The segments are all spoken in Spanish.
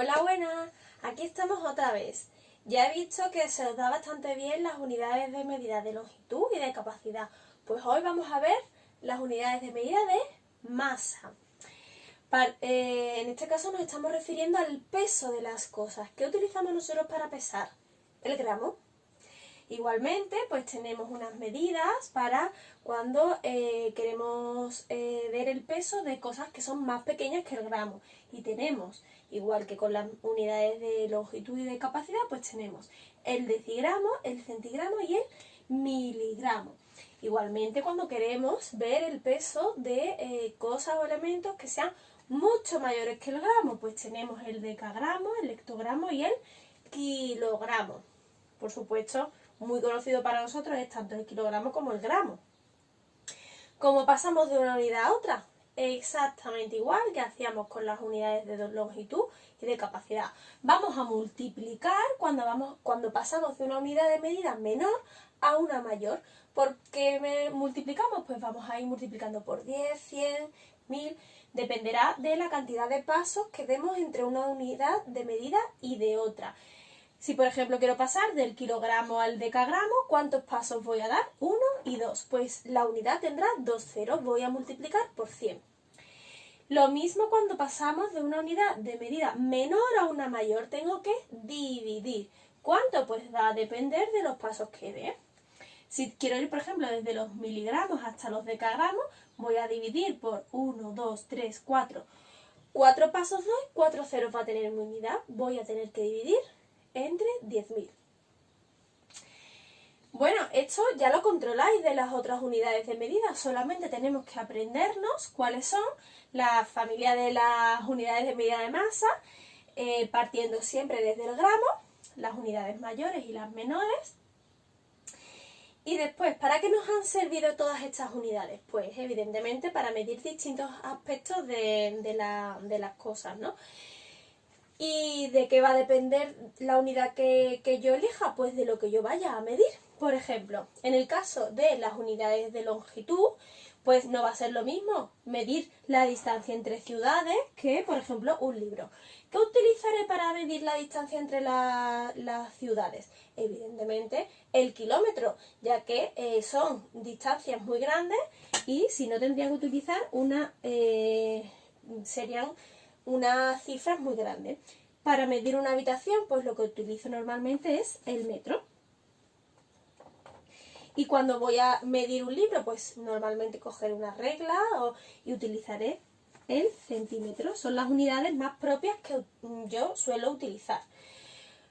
Hola, buenas. Aquí estamos otra vez. Ya he visto que se os da bastante bien las unidades de medida de longitud y de capacidad. Pues hoy vamos a ver las unidades de medida de masa. En este caso nos estamos refiriendo al peso de las cosas. ¿Qué utilizamos nosotros para pesar? El gramo. Igualmente, pues tenemos unas medidas para cuando queremos ver el peso de cosas que son más pequeñas que el gramo. Y tenemos, igual que con las unidades de longitud y de capacidad, pues tenemos el decigramo, el centigramo y el miligramo. Igualmente, cuando queremos ver el peso de cosas o elementos que sean mucho mayores que el gramo, pues tenemos el decagramo, el hectogramo y el kilogramo. Por supuesto, muy conocido para nosotros es tanto el kilogramo como el gramo. ¿Cómo pasamos de una unidad a otra? Exactamente igual que hacíamos con las unidades de longitud y de capacidad. Vamos a multiplicar cuando pasamos de una unidad de medida menor a una mayor. ¿Por qué multiplicamos? Pues vamos a ir multiplicando por 10, 100, 1000. Dependerá de la cantidad de pasos que demos entre una unidad de medida y de otra. Si, por ejemplo, quiero pasar del kilogramo al decagramo, ¿cuántos pasos voy a dar? 1 y 2. Pues la unidad tendrá 2 ceros. Voy a multiplicar por 100. Lo mismo cuando pasamos de una unidad de medida menor a una mayor. Tengo que dividir. ¿Cuánto? Pues va a depender de los pasos que dé. Si quiero ir, por ejemplo, desde los miligramos hasta los decagramos, voy a dividir por 1, 2, 3, 4. 4 pasos doy, 4 ceros va a tener mi unidad. Voy a tener que dividir entre 10.000. Bueno, esto ya lo controláis de las otras unidades de medida, solamente tenemos que aprendernos cuáles son la familia de las unidades de medida de masa, partiendo siempre desde el gramo, las unidades mayores y las menores. Y después, ¿para qué nos han servido todas estas unidades? Pues evidentemente para medir distintos aspectos de las cosas, ¿no? ¿Y de qué va a depender la unidad que yo elija? Pues de lo que yo vaya a medir. Por ejemplo, en el caso de las unidades de longitud, pues no va a ser lo mismo medir la distancia entre ciudades que, por ejemplo, un libro. ¿Qué utilizaré para medir la distancia entre las ciudades? Evidentemente, el kilómetro, ya que son distancias muy grandes y si no tendría que utilizar serían unas cifras muy grandes. Para medir una habitación, pues lo que utilizo normalmente es el metro. Y cuando voy a medir un libro, pues normalmente cogeré una regla y utilizaré el centímetro. Son las unidades más propias que yo suelo utilizar.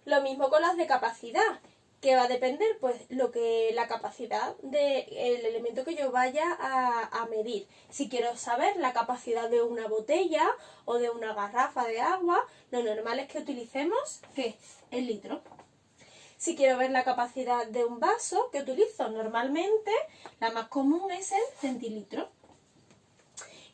Lo mismo con las de capacidad. ¿Qué va a depender? Pues la capacidad del elemento que yo vaya a medir. Si quiero saber la capacidad de una botella o de una garrafa de agua, lo normal es que utilicemos ¿qué? El litro. Si quiero ver la capacidad de un vaso, ¿qué utilizo? Normalmente la más común es el centilitro.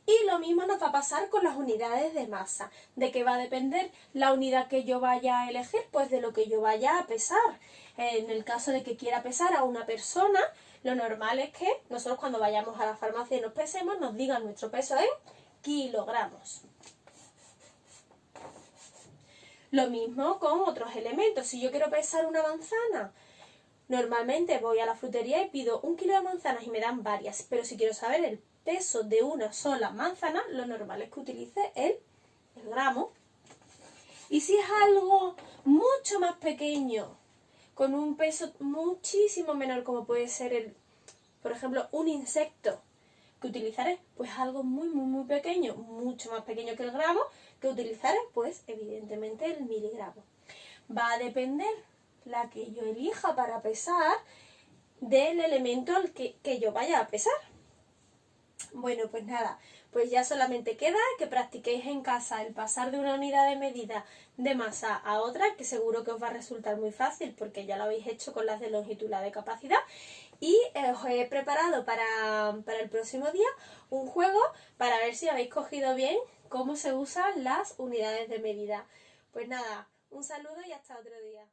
Y lo mismo nos va a pasar con las unidades de masa. ¿De qué va a depender la unidad que yo vaya a elegir? Pues de lo que yo vaya a pesar. En el caso de que quiera pesar a una persona, lo normal es que nosotros cuando vayamos a la farmacia y nos pesemos, nos digan nuestro peso en kilogramos. Lo mismo con otros elementos. Si yo quiero pesar una manzana, normalmente voy a la frutería y pido 1 kilo de manzanas y me dan varias. Pero si quiero saber el peso de una sola manzana, lo normal es que utilice el gramo. Y si es algo mucho más pequeño, con un peso muchísimo menor, como puede ser, por ejemplo, un insecto, que utilizaré, pues algo muy, muy, muy pequeño, mucho más pequeño que el gramo, que utilizaré, pues evidentemente el miligramo. Va a depender la que yo elija para pesar del elemento al que yo vaya a pesar. Bueno, pues nada, pues ya solamente queda que practiquéis en casa el pasar de una unidad de medida de masa a otra, que seguro que os va a resultar muy fácil porque ya lo habéis hecho con las de longitud y la de capacidad. Y os he preparado para el próximo día un juego para ver si habéis cogido bien cómo se usan las unidades de medida. Pues nada, un saludo y hasta otro día.